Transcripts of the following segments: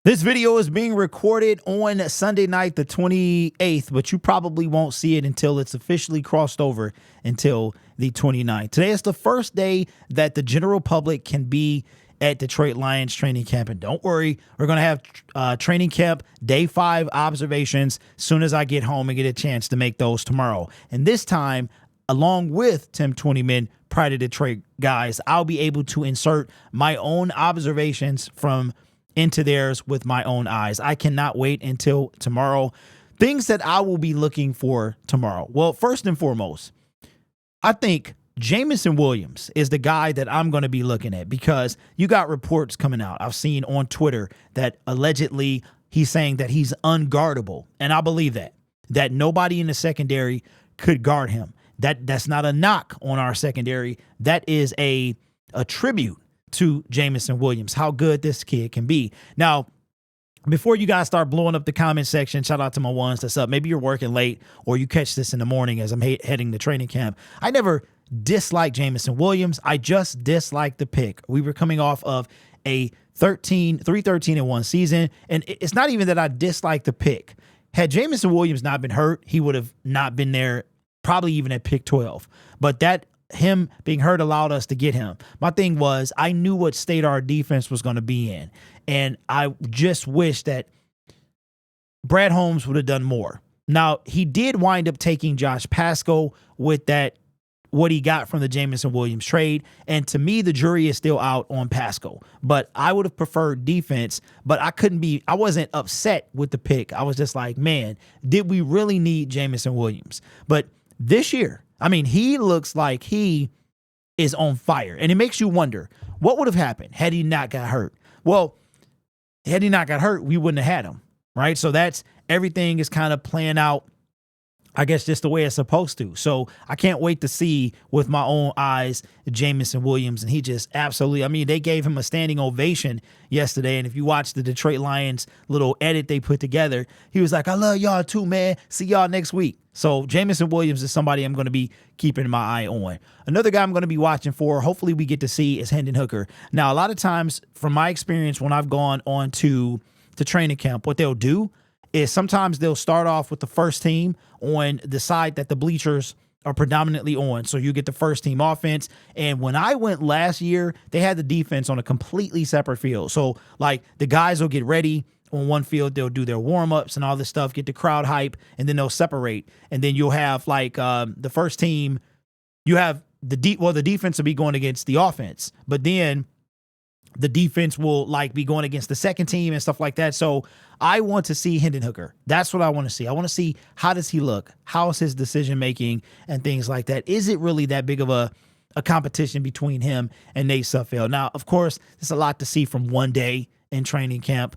This video is being recorded on Sunday night, the 28th, but you probably won't see it until it's officially crossed over until the 29th. Today is the first day that the general public can be at Detroit Lions training camp. And don't worry, we're going to have training camp day 5 observations as soon as I get home and get a chance to make those tomorrow. And this time, along with Tim 20Men, Pride of Detroit guys, I'll be able to insert my own observations from into theirs with my own eyes. I cannot wait until tomorrow. Things that I will be looking for tomorrow. Well, first and foremost, I think Jameson Williams is the guy that I'm going to be looking at because you got reports coming out. I've seen on Twitter that allegedly he's saying that he's unguardable. And I believe that nobody in the secondary could guard him. That's not a knock on our secondary. That is a tribute to Jameson Williams, how good this kid can be. Now, before you guys start blowing up the comment section, shout out to my ones that's up. Maybe you're working late or you catch this in the morning as I'm heading to training camp. I never disliked Jameson Williams. I just disliked the pick. We were coming off of a 3-13-1 season, and it's not even that I disliked the pick. Had Jameson Williams not been hurt, he would have not been there, probably even at pick 12. But that him being hurt allowed us to get him. My thing was, I knew what state our defense was going to be in. And I just wish that Brad Holmes would have done more. Now, he did wind up taking Josh Pasco with that, what he got from the Jameson Williams trade. And to me, the jury is still out on Pasco. But I would have preferred defense, but I wasn't upset with the pick. I was just like, man, did we really need Jameson Williams? But this year, I mean, he looks like he is on fire. And it makes you wonder, what would have happened had he not got hurt? Well, had he not got hurt, we wouldn't have had him, right? So everything is kind of playing out, I guess, just the way it's supposed to. So I can't wait to see with my own eyes Jameson Williams. And he just absolutely, I mean, they gave him a standing ovation yesterday. And if you watch the Detroit Lions little edit they put together, he was like, I love y'all too, man. See y'all next week. So Jameson Williams is somebody I'm going to be keeping my eye on. Another guy I'm going to be watching for, hopefully we get to see, is Hendon Hooker. Now, a lot of times, from my experience when I've gone on to training camp, what they'll do is sometimes they'll start off with the first team on the side that the bleachers are predominantly on. So you get the first team offense. And when I went last year, they had the defense on a completely separate field. So like the guys will get ready on one field, they'll do their warm-ups and all this stuff, get the crowd hype, and then they'll separate. And then you'll have like the first team, you have the defense will be going against the offense, but then the defense will like be going against the second team and stuff like that. So I want to see Hendon Hooker. That's what I want to see. I want to see, how does he look? How is his decision-making and things like that? Is it really that big of a competition between him and Nate Sudfeld? Now, of course, there's a lot to see from one day in training camp.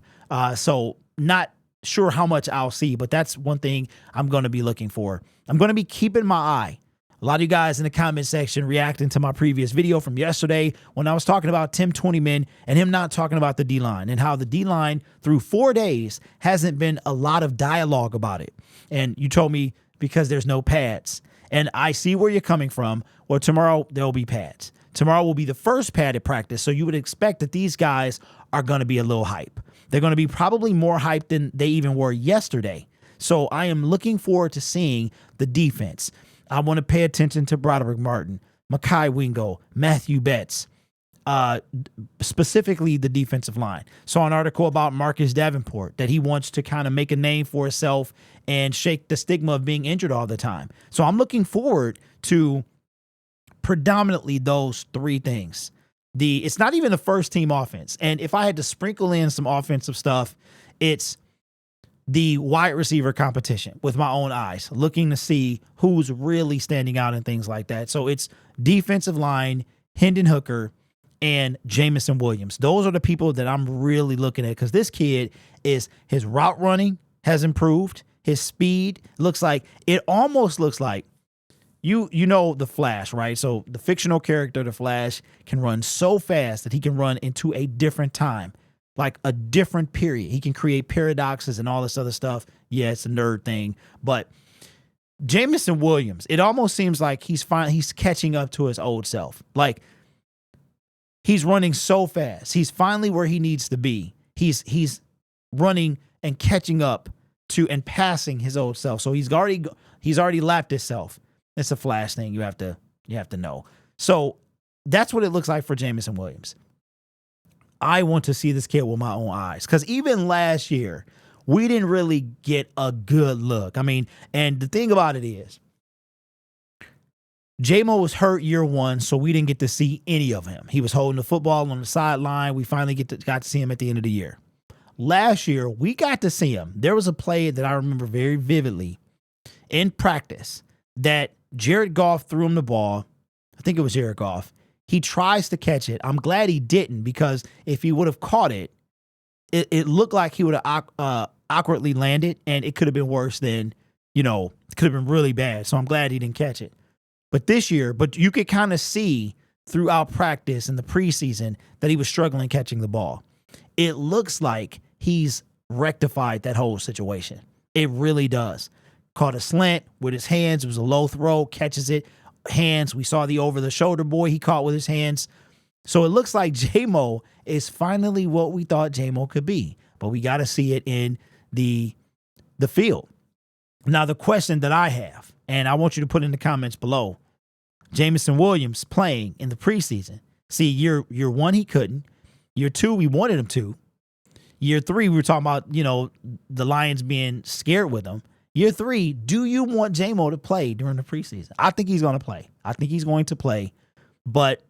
So not sure how much I'll see, but that's one thing I'm going to be looking for. I'm going to be keeping my eye. A lot of you guys in the comment section reacting to my previous video from yesterday when I was talking about Tim 20Men and him not talking about the D-line and how the D-line through 4 days hasn't been a lot of dialogue about it. And you told me because there's no pads. And I see where you're coming from. Well, tomorrow there'll be pads. Tomorrow will be the first padded practice. So you would expect that these guys are going to be a little hype. They're going to be probably more hyped than they even were yesterday. So I am looking forward to seeing the defense. I want to pay attention to Broderick Martin, Mekhi Wingo, Matthew Betts, specifically the defensive line. Saw an article about Marcus Davenport that he wants to kind of make a name for himself and shake the stigma of being injured all the time. So I'm looking forward to predominantly those 3 things. It's not even the first team offense. And if I had to sprinkle in some offensive stuff, it's the wide receiver competition with my own eyes, looking to see who's really standing out and things like that. So it's defensive line, Hendon Hooker, and Jameson Williams. Those are the people that I'm really looking at because this kid his route running has improved. His speed almost looks like, you know the Flash, right? So the fictional character, the Flash, can run so fast that he can run into a different time, like a different period. He can create paradoxes and all this other stuff. Yeah, it's a nerd thing. But Jameson Williams, it almost seems like he's catching up to his old self. Like he's running so fast. He's finally where he needs to be. He's running and catching up to and passing his old self. So he's already lapped himself. It's a flash thing you have to know. So that's what it looks like for Jameson Williams. I want to see this kid with my own eyes, because even last year we didn't really get a good look. I mean, and the thing about it is, J-Mo was hurt year one, so we didn't get to see any of him. He was holding the football on the sideline. We finally got to see him at the end of the year. Last year, we got to see him. There was a play that I remember very vividly in practice that Jared Goff threw him the ball. I think it was Jared Goff. He tries to catch it. I'm glad he didn't, because if he would have caught it, it looked like he would have awkwardly landed, and it could have been worse than, it could have been really bad. So I'm glad he didn't catch it. But this year, you could kind of see throughout practice in the preseason that he was struggling catching the ball. It looks like he's rectified that whole situation. It really does. Caught a slant with his hands. It was a low throw, catches it, hands. We saw the over-the-shoulder boy he caught with his hands. So it looks like J-Mo is finally what we thought J-Mo could be. But we got to see it in the field. Now, the question that I have, and I want you to put in the comments below, Jameson Williams playing in the preseason. See, year one, he couldn't. Year two, we wanted him to. Year three, we were talking about, the Lions being scared with him. Year three, do you want J-Mo to play during the preseason? I think he's going to play. But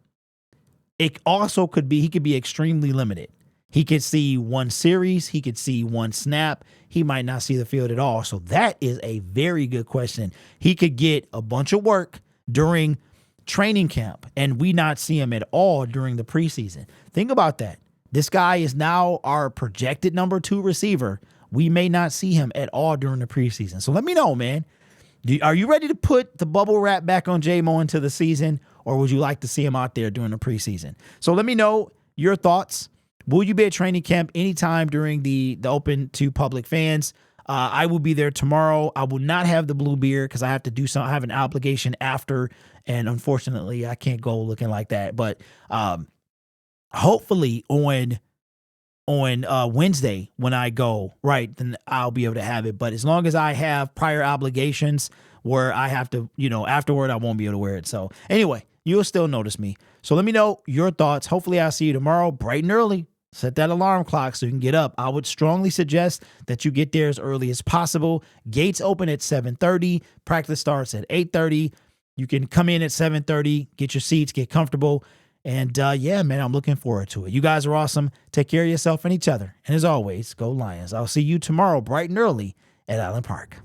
it also could be, he could be extremely limited. He could see one series. He could see one snap. He might not see the field at all. So that is a very good question. He could get a bunch of work during training camp and we not see him at all during the preseason. Think about that. This guy is now our projected number 2 receiver. We may not see him at all during the preseason. So let me know, man. Are you ready to put the bubble wrap back on J-Mo into the season, or would you like to see him out there during the preseason? So let me know your thoughts. Will you be at training camp anytime during the open to public fans? I will be there tomorrow. I will not have the blue beard because I have to do something. I have an obligation after, and unfortunately, I can't go looking like that. But hopefully on Wednesday when I go, right, then I'll be able to have it. But as long as I have prior obligations where I have to, afterward, I won't be able to wear it. So anyway, you'll still notice me. So let me know your thoughts. Hopefully I'll see you tomorrow bright and early. Set that alarm clock so you can get up. I would strongly suggest that you get there as early as possible. Gates open at 7:30. Practice starts at 8:30. You can come in at 7:30, get your seats, get comfortable. And yeah, man, I'm looking forward to it. You guys are awesome. Take care of yourself and each other. And as always, go Lions. I'll see you tomorrow bright and early at Allen Park.